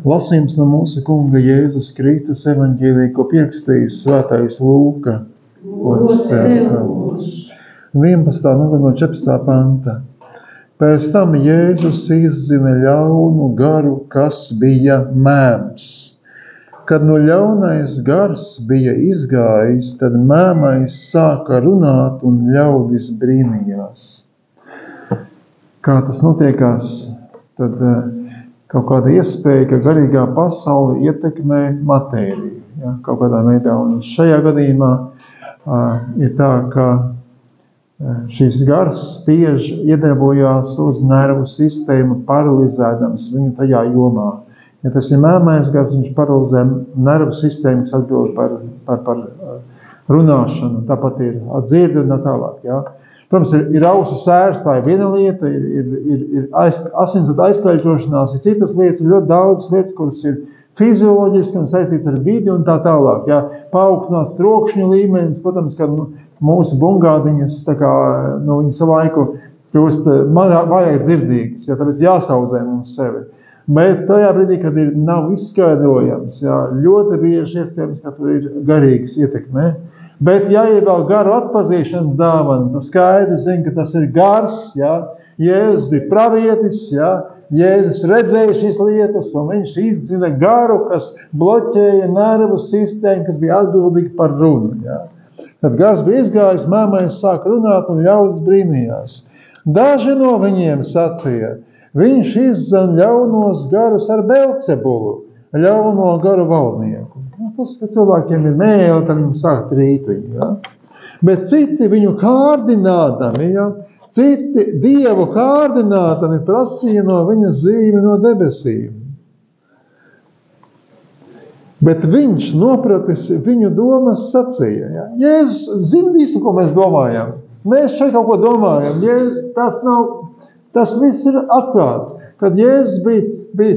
Lasījums no mūsu Kunga Jēzus Kristus evaņģēlija, ko pierakstījis svētais Lūka. Gods tev, Kungs. 11. nodaļa no 14. panta. Pēc tam Jēzus izzina ļaunu garu, kas bija mēms. Kad no ļaunais gars bija izgājis, tad mēmais sāka runāt un ļaudis brīnījās. Kā tas notiekās, tad kaut kāda iespēja, ka garīgā pasaule ietekmē matēriju, ja, kaut kādā veidā. Un šajā gadījumā ir tā, ka šis gars spiež iedarbojās uz nervu sistēmu, paralizēdams viņu tajā jomā. Ja tas ir mēmais gars, viņš paralizē nervu sistēmu, kas atbild par runāšanu, tāpat ir dzirdi un tā tālāk. Ja. Protams, ir ausu sērs, tā ir viena lieta, ir asinsvadu aizkaļķošanās, ir citas lietas, ir ļoti daudz lietas, kuras ir fizioloģiski un saistīts ar vidi un tā tālāk. Ja. Paaugstinās trokšņu līmenis, protams, ka mūsu bungādiņas, tā kā, viņas laiku kļūst vajag dzirdīgas, ja, tāpēc jāsaudzē mums sevi. Bet tajā brīdī, kad nav izskaidrojams, ja, ļoti bieži iespējams, ka tur ir garīgas ietekme. Bet, ja ir vēl garu atpazīšanas dāvana, tad skaidri zina, ka tas ir gars, ja? Jēzus bija pravietis, ja? Jēzus redzēja šīs lietas, un viņš izzina garu, kas bloķēja nervu sistēmu, kas bija atbildīga par runu. Ja? Tad gars bija izgājis, mēmais sāk runāt un ļaudis brīnījās. Daži no viņiem sacīja, viņš izzina ļaunos garus ar Belcebulu, ļauno garu valdnieku. Tas, ka cilvēkiem ir mēli, tad viņi sāk trīt viņu. Ja? Bet citi viņu kārdinādami, ja? Citi Dievu kārdinādami prasīja no viņa zīmi no debesīm. Bet viņš nopratis viņu domas sacīja. Ja? Jēzus zina visu, ko mēs domājam. Mēs šeit kaut ko domājam. Tas viss ir atklāts. Kad Jēzus bija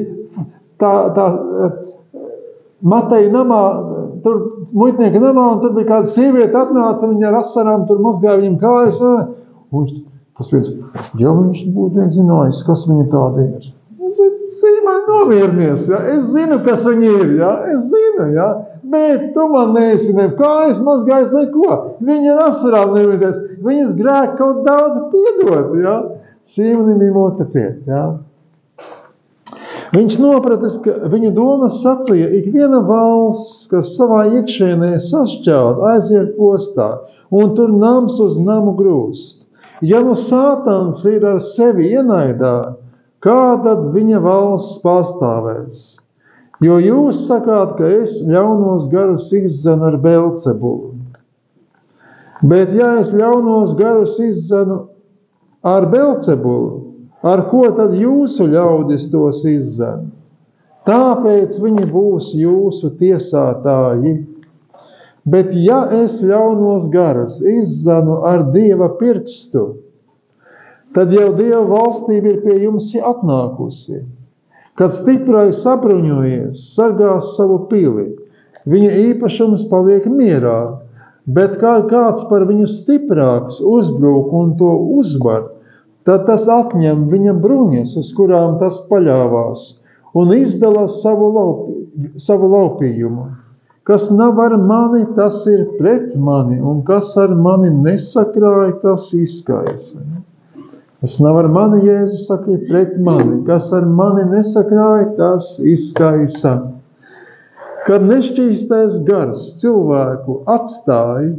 Mateja namā, tur muitnieka namā, un tur bija kāda sieviete atnāca, viņa ar asarām tur mazgāja viņam kājas. Un tas viens, ja viņš būtu zinājis, kas viņa tāda ir. Sīmai nomierinies, ja? Es zinu, kas viņa ir, ja? Es zinu, ja? Bet tu man neesi kājas mazgājis neko. Viņa ar asarām nevienties. Viņas grēki kaut daudz piedot, ja? Sīmanim bija mute ciet, ja? Viņš nopratis, ka viņu domas sacīja, ikviena valsts, kas savā iekšēnē sašķelt, aiziet postā, un tur nams uz namu grūst. Ja nu Sātans ir ar sevi ienaidā, kā tad viņa valsts pastāvēs? Jo jūs sakāt, ka es ļaunos garus izzenu ar Belcebulu. Bet ja es ļaunos garus izzenu ar Belcebulu, ar ko tad jūsu ļaudis tos izzena? Tāpēc viņi būs jūsu tiesātāji. Bet ja es ļaunos garus izzenu ar Dieva pirkstu, tad jau Dieva valstība ir pie jums atnākusi. Kad stiprais sabruņojies, sargās savu pili, viņa īpašums paliek mierā, bet kā kāds par viņu stiprāks uzbrūk un to uzvar, tad tas atņem viņa bruņas, uz kurām tas paļāvās, un izdala savu laupījumu. Kas nav ar mani, tas ir pret mani, un kas ar mani nesakrāja, tas izkaisa. Kas nav ar mani, Jēzus saka, ir pret mani, kas ar mani nesakrāja, tas izkaisa. Kad nešķīstais gars cilvēku atstāja,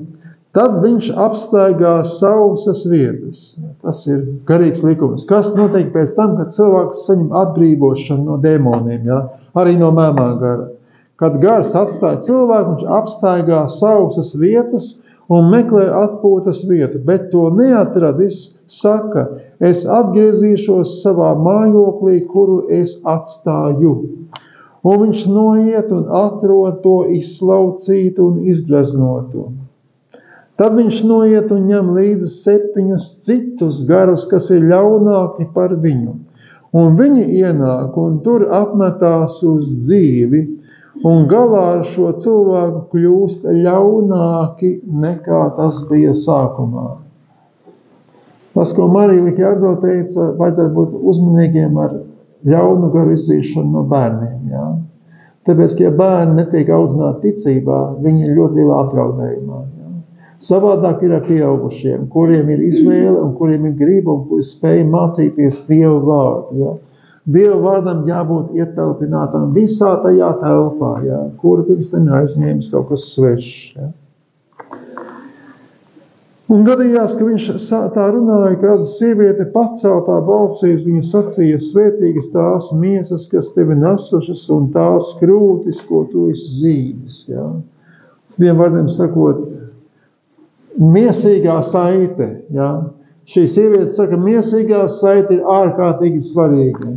tad viņš apstaigā sausas vietas. Tas ir garīgs likums. Kas notiek pēc tam, kad cilvēks saņem atbrīvošanu no dēmoniem, ja? Arī no mēmā gara. Kad gars atstāja cilvēku, viņš apstaigā sausas vietas un meklē atpūtas vietu, bet to neatradis, saka, es atgriezīšos savā mājoklī, kuru es atstāju. Un viņš noiet un atrod to izslaucītu un izgleznotu. Tad viņš noiet un ņem līdzi 7 citus garus, kas ir ļaunāki par viņu. Un viņi ienāk un tur apmetās uz dzīvi, un galā ar šo cilvēku kļūst ļaunāki nekā tas bija sākumā. Tas, ko Marija Likārdo teica, vajadzētu būt uzmanīgiem ar ļaunu garu izzīšanu no bērniem. Ja? Tāpēc, ka ja bērni netiek audzināti ticībā, viņi ir ļoti lielā apdraudējumā. Ja? Savādāk ir ar pieaugušiem, kuriem ir izvēle un kuriem ir griba un kuri spēj mācīties Dievu vārdu. Ja? Dievu vārdam jābūt ietelpinātam visā tajā telpā, ja? Kuru pirms tam aizņēmis kaut kas svešs. Ja? Un gadījās, ka viņš tā runāja, kāda sieviete paceltā balsīs, viņa sacīja, svētīgas tās miesas, kas tevi nesušas, un tās krūtis, ko tu esi zīdis. Ja? Citiem vārdiem sakot, miesīgā saite. Ja? Šī sieviete saka, miesīgā saite ir ārkārtīgi svarīga.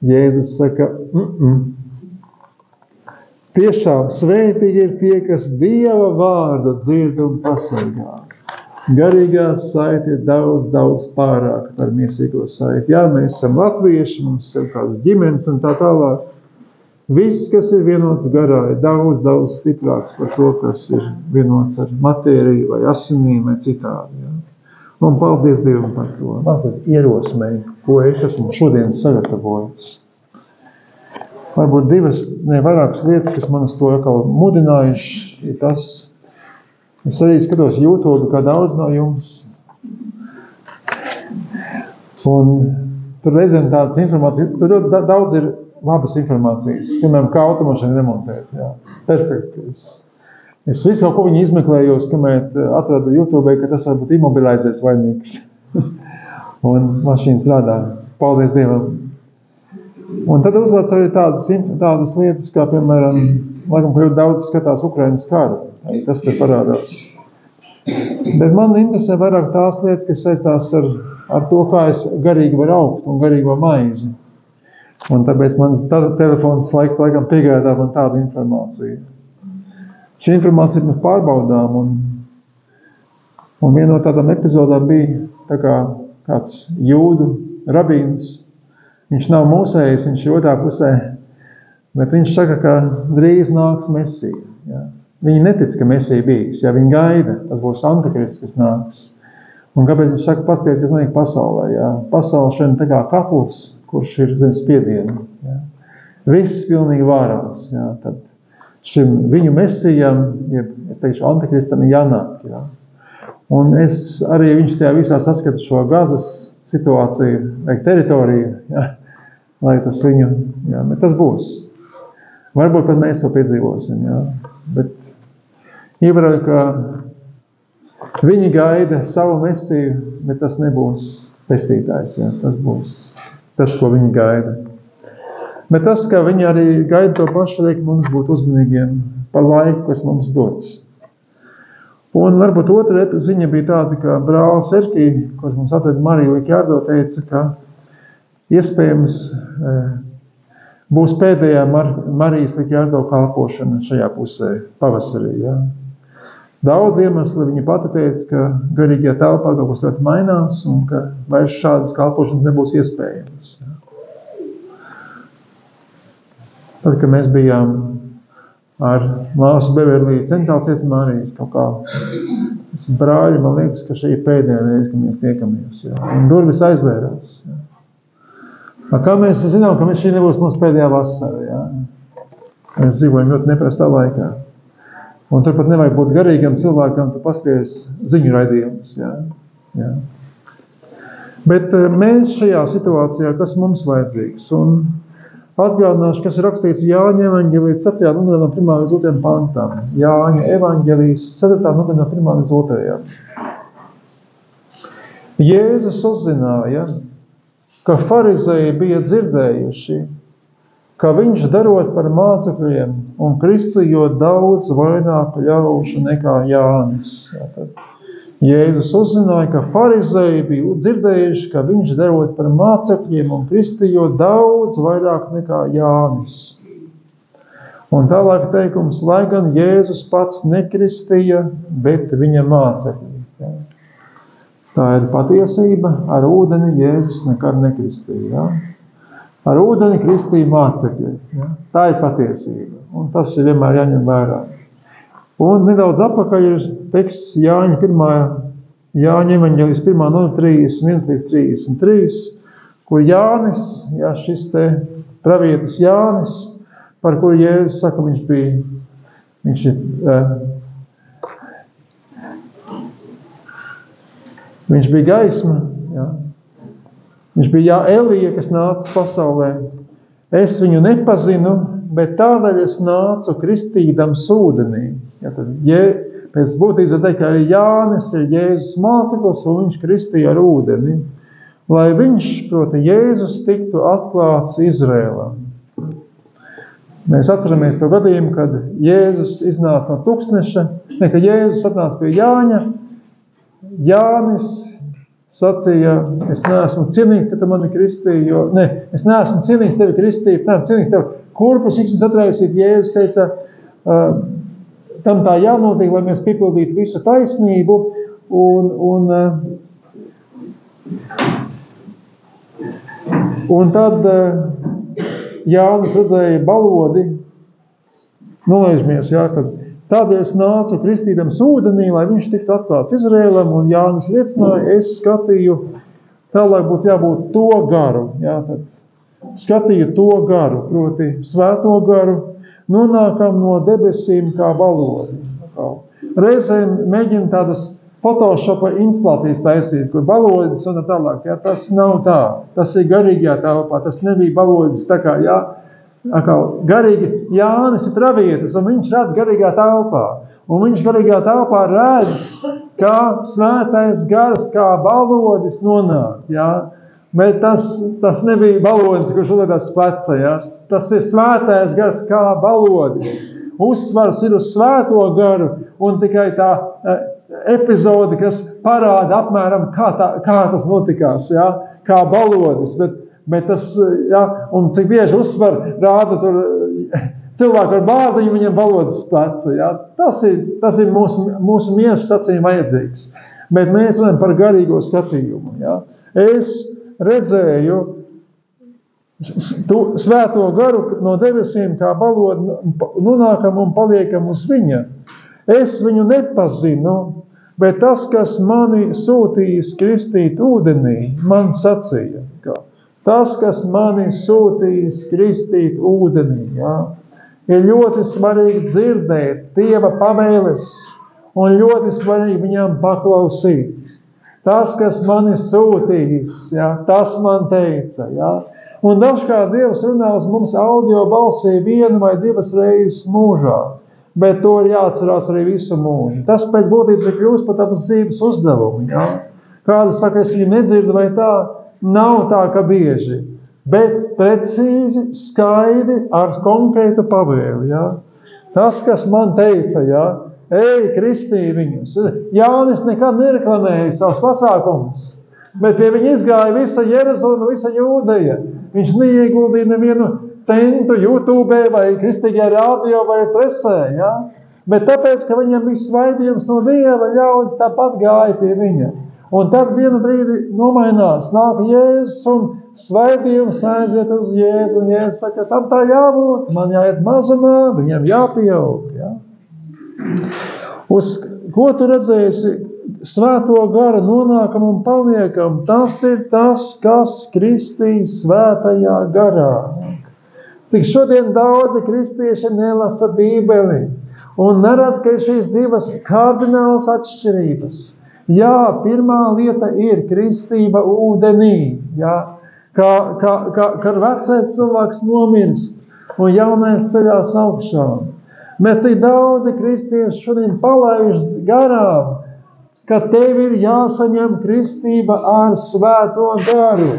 Jēzus saka, Tiešām svētīgi ir tie, kas Dieva vārdu dzird un pasargā. Garīgā saite ir daudz pārāk par miesīgo saiti. Jā, mēs esam latvieši, mums ir kādas ģimenes un tā tālāk. Viss, kas ir vienots garā, ir daudz stiprāks par to, kas ir vienots ar matēriju vai asinīm vai citādi. Ja? Un paldies Dievam par to. Mazliet ierosmēju, ko es esmu šodien sagatavojis. Varbūt vairākas lietas, kas man uz to atkal mudinājuši, ir tas. Es arī skatos YouTube, kā daudz no jums. Un tur reizēm tādas informācijas, tur daudz ir labas informācijas, piemēram, kā automašīnu remontēt. Jā. Perfekti. Es visu kaut ko viņu izmeklējos, kamēr atradu YouTube, ka tas var būt imobilizēts vainīgs. Un mašīna strādā. Paldies Dievam. Un tad uzlāc arī tādas lietas, kā piemēram, laikam, ka daudz skatās Ukrainas karu. Tas te parādās. Bet man interesē vairāk tās lietas, kas saistās ar to, kā es garīgi varu augt un garīgo maizi. Un tāpēc man telefons laikam piegādā man tādu informāciju. Šī informācija ir pārbaudām, un viena no tādām epizodām bija tā kā kāds jūdu rabīns. Viņš nav mūsējis, viņš ir otrā pusē, bet viņš saka, ka drīz nāks Mesija. Ja? Viņi netic, ka Mesija bijis, ja viņi gaida, tas būs Antikrists, kas nāks. Un kāpēc viņš saka, pasties, kas nāk pasaulē, ja? Pasaule šodien tā kā katls, kurš ir zem spiedienu. Ja? Viss pilnīgi vārās. Ja? Tad šim viņu Mesijam, es teikšu, Antikristam ir jānāk. Ja? Un es arī viņš tajā visā saskatu šo Gazas situāciju, vai teritoriju, ja? Lai tas viņu, ja? Bet tas būs. Varbūt pat mēs to piedzīvosim, ja? Bet ievēroju, ka viņi gaida savu Mesiju, bet tas nebūs pestītājs, ja? Tas būs tas, ko viņi gaida. Bet tas, ka viņi arī gaida to pašu, liek mums būt uzmanīgiem par laiku, kas mums dots. Un varbūt otra ziņa bija tāda, ka brālis Erkī, kurš mums atveda Mariju Likjārdo, teica, ka iespējams būs pēdējā Marijas Likjārdo kalpošana šajā pusē, pavasarī. Ja? Daudz iemesli viņa pati teica, ka garīgajā telpā kaut kas ļoti mainās un ka vairs šādas kalpošanas nebūs iespējams. Ja? Tad, kad mēs bijām ar māsu Beverlī Centrāla cietumā arī kaut kā brāļi, man liekas, ka šī ir pēdējā reize, kad mēs tiekamies. Ja? Un durvis aizvērās. Ja? Kā mēs zinām, ka šī nebūs mums pēdējā vasara. Ja? Mēs dzīvojam ļoti neprastā laikā. Un turpat nevajag būt garīgam cilvēkam, tu pasties ziņu raidījumus. Ja? Ja? Bet mēs šajā situācijā, kas mums vajadzīgs? Un atgādināšu, kas ir rakstīts Jāņa evaņģēlī 4. nodaļā no 1. līdz 2. pantam. Jāņa evaņģēlīs 4. nodaļā no 1. līdz 2. Jēzus uzzināja, ka farizēji bija dzirdējuši, ka viņš darot par mācekļiem un kristījot daudz vairāk ļaužu nekā Jānis. Jēzus uzzināja, ka farizēji bija dzirdējuši, ka viņš darot par mācekļiem un kristījot daudz vairāk nekā Jānis. Un tālāk teikums, lai gan Jēzus pats nekristīja, bet viņa mācekļi. Tā ir patiesība, ar ūdeni Jēzus nekad nekristīja. Ja? Ar ūdeni kristīja mācekļi. Ja? Tā ir patiesība, un tas ir vienmēr jāņem vērā. Un nedaudz apakaļ ir teksts Jāņa evaņģēlijas 1. no 31 līdz 33, kur Jānis, ja šis te pravietis Jānis, par kuru Jēzus saka, viņš bija gaisma, ja? Viņš bija Elija, kas nāca pasaulē. Es viņu nepazinu, bet tādēļ es nācu kristīdams ūdenī. Ja, tad, pēc būtības es teiktu, ka arī Jānis ir Jēzus māceklis, un viņš kristīja ar ūdeni, lai viņš, proti, Jēzus tiktu atklāts Izrēlam. Mēs atceramies to gadījumu, kad Jēzus iznāca no tūkstneša, kad Jēzus atnāca pie Jāņa. Jānis sacīja, es neesmu cienīgs, ka tu mani kristīji, es neesmu cienīgs tevi kristīt, neesmu cienīgs tevi kurpes, iksnes atraisīt. Jēzus teica, tam tā jānotiek, lai mēs piepildītu visu taisnību, un tad Jānis redzēja balodi, nolaižamies, jā, tādēļ es nācu kristīdams ūdenī, lai viņš tiktu atklāts Izrēlam, un Jānis liecināja, es skatīju, tālāk būtu jābūt to garu, jā, tad skatīju to garu, proti svēto garu, nonākam no debesīm kā balodi. Reizēm mēģina tādas Photoshopa instalācijas taisīt, kur balodis un tālāk, jā, tas nav tā, tas ir garīgajā telpā, tas nebija balodis tā kā, jā, garīgi Jānis ir pravietis, un viņš redz garīgā telpā. Un viņš garīgā telpā redz, kā svētais gars, kā balodis nonāk. Ja? Bet tas nebija balodis, kurš uzliekās pleca. Ja? Tas ir svētais gars kā balodis. Uzsvars ir uz svēto garu, un tikai tā epizode, kas parāda apmēram, kā tas notikās, ja? Kā balodis. Bet tas, ja, un cik bieži uzsver rāda tur cilvēku ar bārdiņu, viņam balodis pleca. Ja. Tas ir mūsu miesas acīm vajadzīgs. Bet mēs runājam par garīgo skatījumu. Ja. Es redzēju svēto garu no debesīm kā balodi, nonākam un paliekam uz viņa. Es viņu nepazinu, bet tas, kas mani sūtījis kristīt ūdenī, man sacīja, ka tas, kas mani sūtījis kristīt ūdenī, ja, ir ļoti svarīgi dzirdēt Dieva pavēles un ļoti svarīgi viņam paklausīt. Tas, kas mani sūtījis, ja, tas man teica. Ja. Un dažkārt Dievs runā uz mums audio balsī 1 vai 2 reizes mūžā, bet to ir jāatcerās arī visu mūžu. Tas pēc būtības ir kļūst par tāpas dzīves uzdevumu. Ja. Kāda saka, es viņu nedzirdu vai tā, nav tā, ka bieži, bet precīzi, skaidri, ar konkrētu pavēli. Ja? Tas, kas man teica, ja? Ej, kristī viņus. Jānis nekad nereklamēja savus pasākumus, bet pie viņa izgāja visa Jeruzalema, visa Jūdeja. Viņš neieguldīja nevienu centu YouTube vai kristīgajā radio vai presē. Ja? Bet tāpēc, ka viņam bija svaidījums no Dieva, ļaudis tāpat gāja pie viņa. Un tad vienu brīdi nomainās, nāk Jēzus un svaidījums aiziet uz Jēzu. Un Jēzus saka, tam tā jābūt, man jāiet mazumā, viņam jāpieaug. Ja? Uz ko tu redzēsi svēto garu nonākam un paliekam? Tas ir tas, kas kristīs svētajā garā. Cik šodien daudzi kristieši nelasa Bībeli un neredz, ka ir šīs divas kardinālas atšķirības. Jā, pirmā lieta ir kristība ūdenī, jā, kad vecais cilvēks nomirst un jaunais ceļās augšā. Bet cik daudzi kristieši šodien palaiž garām, ka tev ir jāsaņem kristība ar svēto garu.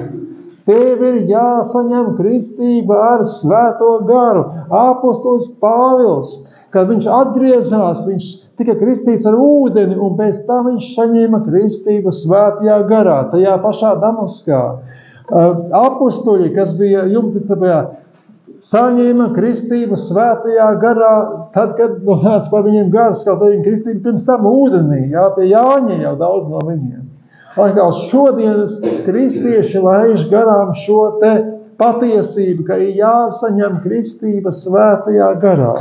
Tev ir jāsaņem kristība ar svēto garu. Apostolis Pāvils, kad viņš atgriezās, viņš tika kristīts ar ūdeni, un pēc tā viņš saņēma kristību svētajā garā, tajā pašā Damaskā. Apostoļi, kas bija jumtistabajā, saņēma kristību svētajā garā, tad, kad nonāca par viņiem gars, kaut arī kristība pirms tam ūdenī, jā, pie Jāņa jau daudz no viņiem. Atkal šodienas kristieši laiž garām šo te patiesību, ka ir jāsaņem kristība svētajā garā.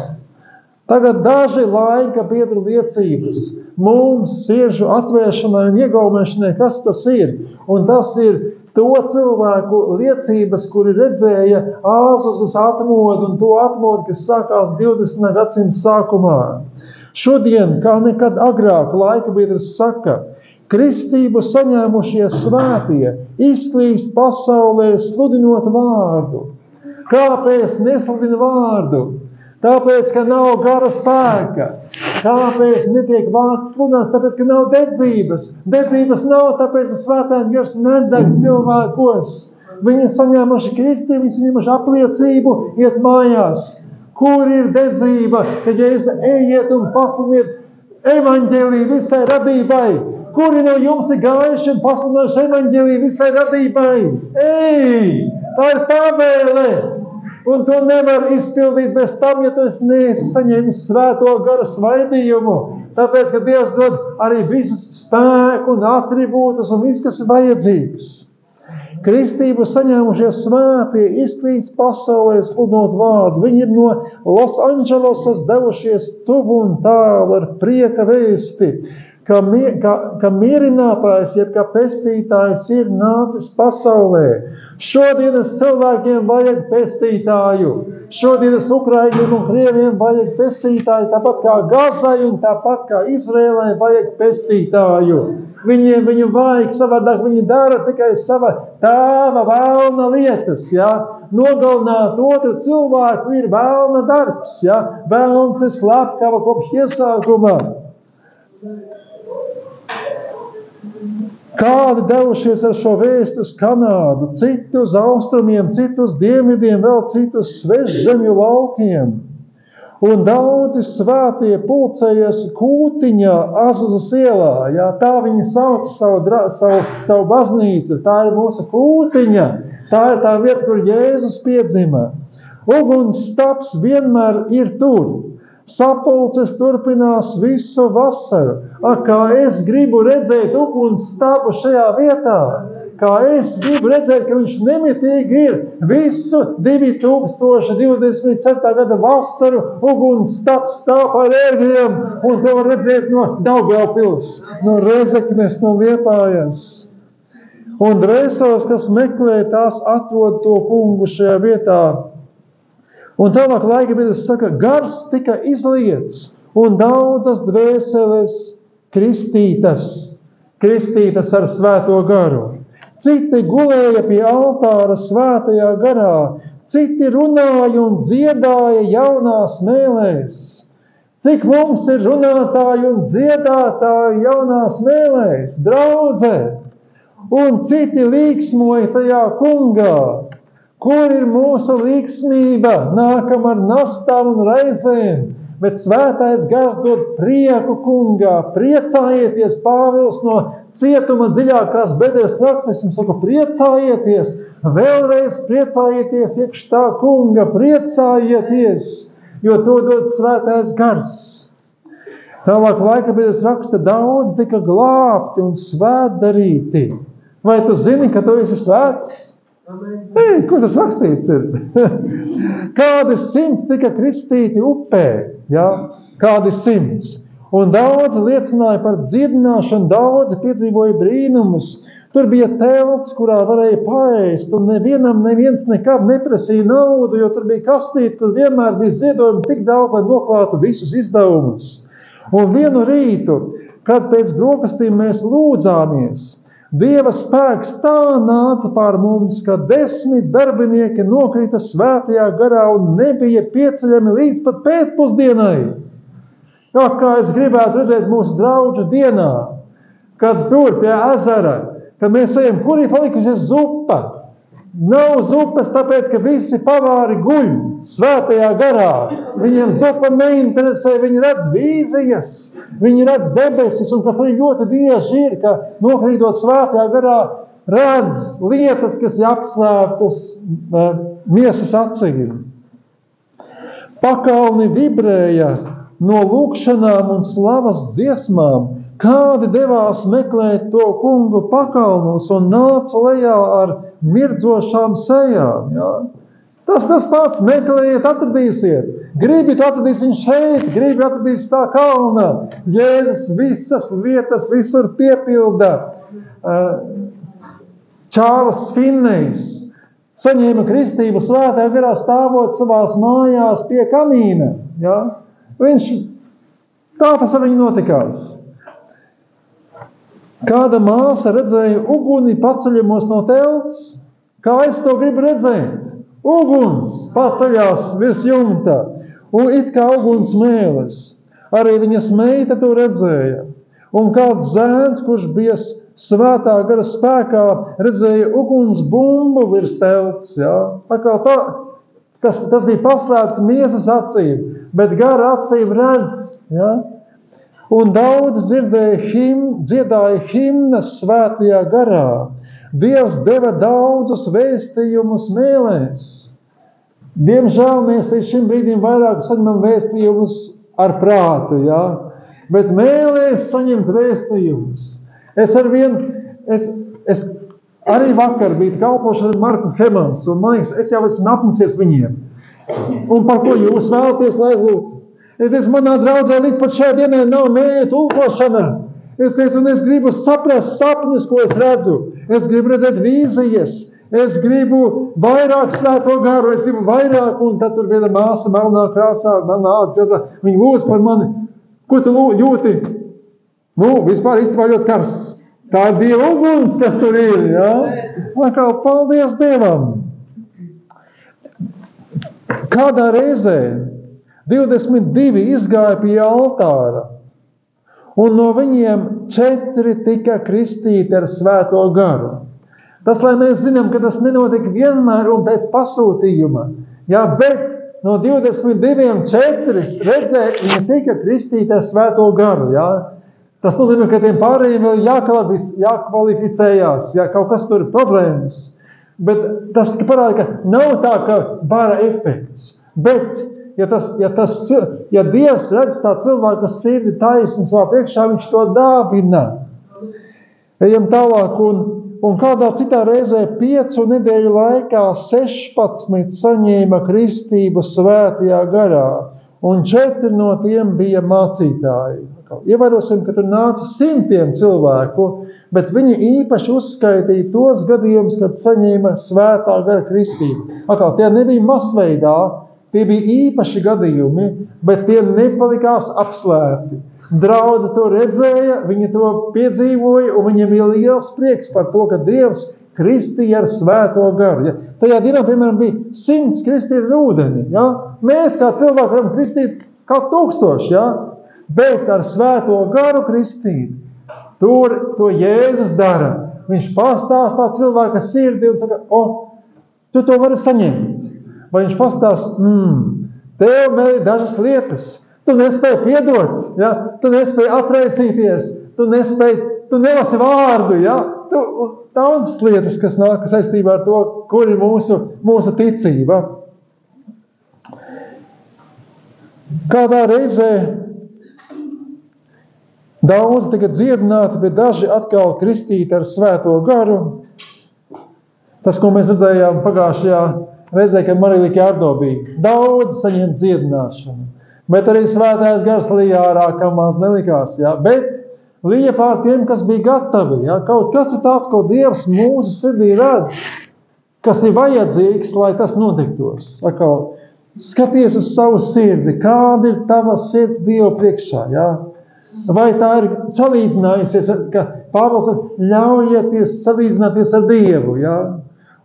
Tagad daži laika biedru liecības mums siržu atvēršanai un iegaumēšanai, kas tas ir? Un tas ir to cilvēku liecības, kuri redzēja Āzuzas atmodu un to atmodu, kas sākās 20. gadsimta sākumā. Šodien, kā nekad agrāk, laika biedrs saka, kristību saņēmušie svētie izklīst pasaulē sludinot vārdu. Kāpēc nesludina vārdu? Tāpēc, ka nav gara spēka. Kāpēc netiek vārds sludināts? Tāpēc, ka nav dedzības. Dedzības nav, tāpēc, ka svētais gars nedeg cilvēkos. Viņi saņēmuši kristību, viņi saņēmuši apliecību, iet mājās. Kur ir dedzība, kad Jēzus ejiet un pasludiniet evaņģēliju visai radībai? Kuri no jums ir gājuši un pasludinājuši evaņģēliju visai radībai? Ej! Tā ir pavēle! Un to nevar izpildīt bez tam, ja tu neesi saņēmis svēto gara svaidījumu. Tāpēc, ka Dievs dod arī visus spēku un atribūtus un viss, kas ir vajadzīgs. Kristību saņēmušie svētie izklīst pasaulē sludinot vārdu. Viņi ir no Los Andželosas devušies tuvu un tālu ar prieka vēsti, ka mierinātājs, jeb kā pestītājs ir nācis pasaulē. Šodienas cilvēkiem vajag pestītāju. Šodienas Ukraiņiem un Krieviem vajag pestītāju, tāpat kā Gazai un tāpat kā Izrēlai vajag pestītāju. Viņu vajag savādāk, viņi dara tikai sava tēva vēlna lietas, ja? Nogalināt otru cilvēku ir vēlna darbs, ja? Vēlns ir slepkava kopš iesākuma. Kādi devušies ar šo vēstu uz Kanādu, citi uz austrumiem, citi uz dienvidiem, vēl citi uz svežzemju laukiem. Un daudzi svētie pulcējies Kūtiņā, Azuzas ielā. Jā, tā viņi sauc savu baznīcu. Tā ir mūsu Kūtiņa. Tā ir tā vieta, kur Jēzus piedzima. Ugunsstaps vienmēr ir tur. Sapulces turpinās visu vasaru. Kā es gribu redzēt ugunsstabu šajā vietā. Kā es gribu redzēt, ka viņš nemitīgi ir visu 2024. gada vasaru ugunsstaps stāv par ērgļiem. Un to var redzēt no Daugavpils, no Rezeknes, no Liepājas. Un dvēseles, kas meklē, tās atrod to kungu šajā vietā. Un tālāk laika biedrs saka, gars tika izliets un daudzas dvēseles kristītas ar svēto garu. Citi gulēja pie altāra svētajā garā, citi runāja un dziedāja jaunās mēlēs. Cik mums ir runātāji un dziedātāji jaunās mēlēs, draudzē, un citi līksmoja tajā kungā. Kur ir mūsu līksmība? Nākam ar nastām un raizēm, bet svētais gars dod prieku kungā. Priecājieties, Pāvils no cietuma dziļākās bedres rakstīs, un saka, priecājieties, vēlreiz priecājieties iekš tā kunga, priecājieties, jo to dod svētais gars. Tālāk laika bedres raksta, daudz tika glābti un svētdarīti. Vai tu zini, ka tu esi svēts? Ei, ko tas rakstīts ir? Kādi 100 tika kristīti upē, ja? Kādi 100. Un daudzi liecināja par dziedināšanu, daudzi piedzīvoja brīnumus. Tur bija telts, kurā varēja paēst, un neviens nekad neprasīja naudu, jo tur bija kastīte, kur vienmēr bija ziedojumi tik daudz, lai noklātu visus izdevumus. Un vienu rītu, kad pēc brokastīm mēs lūdzāmies, Dieva spēks tā nāca pār mums, ka 10 darbinieki nokrita svētajā garā un nebija pieceļami līdz pat pēcpusdienai. Kā es gribētu redzēt mūsu draudžu dienā, kad tur pie ezera, kad mēs ejam, kur ir palikusies zupa. Nav zupas, tāpēc, ka visi pavāri guļ svētajā garā. Viņiem zupa neinteresē, viņi redz vīzijas, viņi redz debesis, un kas arī ļoti bieži ir, ka nokrītot svētajā garā redz lietas, kas ir apslēptas miesas acīm. Pakalni vibrēja no lūkšanām un slavas dziesmām, kādi devās meklēt to kungu pakalnos un nāca lejā ar mirdzošām sejām. Ja? Tas pats, meklējiet, atradīsiet. Gribit atradīs viņu šeit, gribit atradīs tā kalnā. Jēzus visas vietas visur piepilda. Čārlis Finnejs saņēma kristību svētā garā stāvot savās mājās pie kamīna. Ja? Tā tas ar viņu notikās. Kāda māsa redzēja uguni paceļamos no telts? Kā es to gribu redzēt? Uguns paceļās virs jumta, un it kā uguns mēles. Arī viņas meita to redzēja. Un kāds zēns, kurš bija svētā gara spēkā, redzēja uguns bumbu virs telts. Ja? Tas bija paslēpts miesas acīm, bet gara acīm redz. Ja? Un daudz dziedāja himnas svētajā garā. Dievs deva daudzus vēstījumus mēlēs. Diemžēl mēs līdz šim brīdim vairāk saņemam vēstījumus ar prātu, ja? Bet mēlēs saņemt vēstījumus. Es arī vakar biju kalpošana ar Marku Hemans, un man liekas, es jau esmu apnicies viņiem. Un par ko jūs vēlaties, lai lūgtu? Es teicu, manā draudzē līdz pat šajā dienai nav mēja tulkošana. Es teicu, un es gribu saprast sapņus, ko es redzu. Es gribu redzēt vīzijas. Es gribu vairāk svēto garu. Es gribu vairāk, un tad tur viena māsa melnā krāsā, melnā ādas krāsā. Viņa lūdz par mani. Ko tu jūti? Vispār īstenībā ļoti karsts. Tā ir Dieva uguns, kas tur ir, ja? Atkal, paldies Dievam. Kādā reizē 22 izgāja pie altāra, un no viņiem 4 tika kristīti ar svēto garu. Tas, lai mēs zinām, ka tas nenotika vienmēr un pēc pasūtījuma, ja, bet no 22 4 redzēja, viņi tika kristīti ar svēto garu. Ja. Tas nozīmē, ka tiem pārējiem vēl jākvalificējās, ja kaut kas tur ir problēmas. Bet tas parāda, ka nav tā, ka bara efekts, bet ja Dievs redz tā cilvēka sirdi taisni savā priekšā, viņš to dāvina. Ejam tālāk, un kādā citā reizē 5 nedēļu laikā 16 saņēma kristību svētajā garā, un 4 no tiem bija mācītāji. Ievērosim, ka tur nāca 100 cilvēku, bet viņi īpaši uzskaitīja tos gadījumus, kad saņēma svētā gara kristību. Tie nebija masveidā, tie bija īpaši gadījumi, bet tie nepalikās apslēpti. Draudze to redzēja, viņi to piedzīvoja, un viņiem bija liels prieks par to, ka Dievs kristīja ar svēto garu. Ja? Tajā dienā, piemēram, bija 100 kristīti ar ūdeni. Ja? Mēs kā cilvēki varam kristīt kaut 1000, ja? Bet ar svēto garu kristīt. To Jēzus dara. Viņš pastāstā cilvēka sirdi un saka, tu to vari saņemt. Vai viņš pastāsta, tev vēl ir dažas lietas, tu nespēji piedot, ja? Tu nespēji atraisīties, tu nelasi vārdu, ja? Tu daudzas lietas, kas nāk saistībā ar to, kur ir mūsu ticība. Kādā reizē daudz tika dziedināti, bet daži atkal kristīti ar svēto garu. Tas, ko mēs redzējām pagājušajā reizē, kad Marija Likārdo bija. Daudz saņem dziedināšanu. Bet arī svētais gars lija ārā, kam maz nelikās. Ja? Bet lija pār tiem, kas bija gatavi. Ja? Kaut kas ir tāds, ko Dievs mūsu sirdī redz, kas ir vajadzīgs, lai tas notiktos. Atkal, skaties uz savu sirdi. Kāda ir tava sirds Dieva priekšā? Ja? Vai tā ir salīdzinājusies, ka Pāvils ļaujieties salīdzināties ar Dievu? Ja?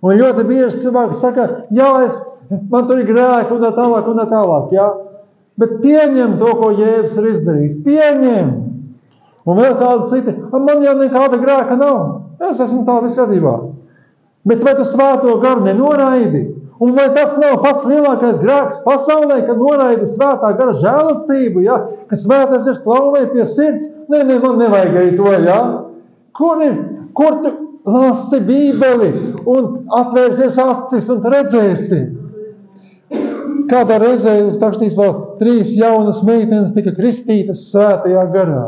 Un ļoti bieži cilvēki saka, man tur ir grēki un tā tālāk, ja? Bet pieņem to, ko Jēzus ir izdarījis. Pieņem! Un vēl kāda cita, man jau nekāda grēka nav. Es esmu tā viss gadībā. Bet vai tu svēto garu nenoraidi? Un vai tas nav pats lielākais grēks pasaulē, ka noraidi svētā gara žēlastību, ja? Ka svētais ir klauvē pie sirds? Man nevajag arī to, ja? Kur tu lasi Bībeli un atvērsies acis un redzēsi? Kādā reizē takstīs vēl 3 jaunas meitenes tika kristītas svētajā garā.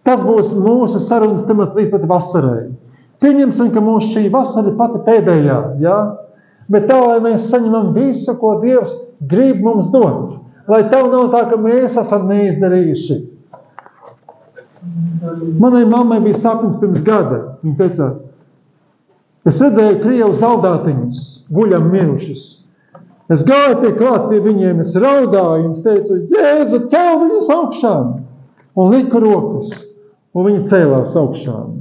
Tas būs mūsu sarunas temats līdz pat vasarai. Pieņemsim, ka mūsu šī vasara ir pati pēdējā, ja? Bet tā, lai mēs saņemam visu, ko Dievs grib mums dot. Lai tev nav tā, ka mēs esam neizdarījuši. Manai mammai bija sapnis pirms gada. Viņa teica, Es redzēju Krievu zaldātiņus, guļam mirušus. Es gāju klāt pie viņiem, es raudāju, un es teicu, Jēzu, cēl viņus augšām! Un liku rokas, un viņi cēlās augšām.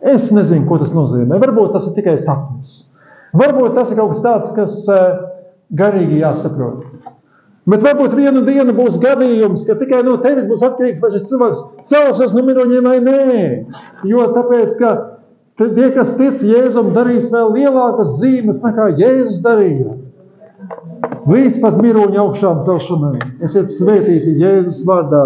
Es nezinu, ko tas nozīmē. Varbūt tas ir tikai sapnis. Varbūt tas ir kaut kas tāds, kas garīgi jāsaprot. Bet varbūt vienu dienu būs gadījums, ka tikai no tevis būs atkarīgs, vai šis cilvēks celsies no miruņiem vai nē. Jo tāpēc, ka tie, kas tic Jēzum, darīs vēl lielākas zīmes nekā Jēzus darīja. Līdz pat miruņu augšām celšanai. Esiet svētīti Jēzus vārdā.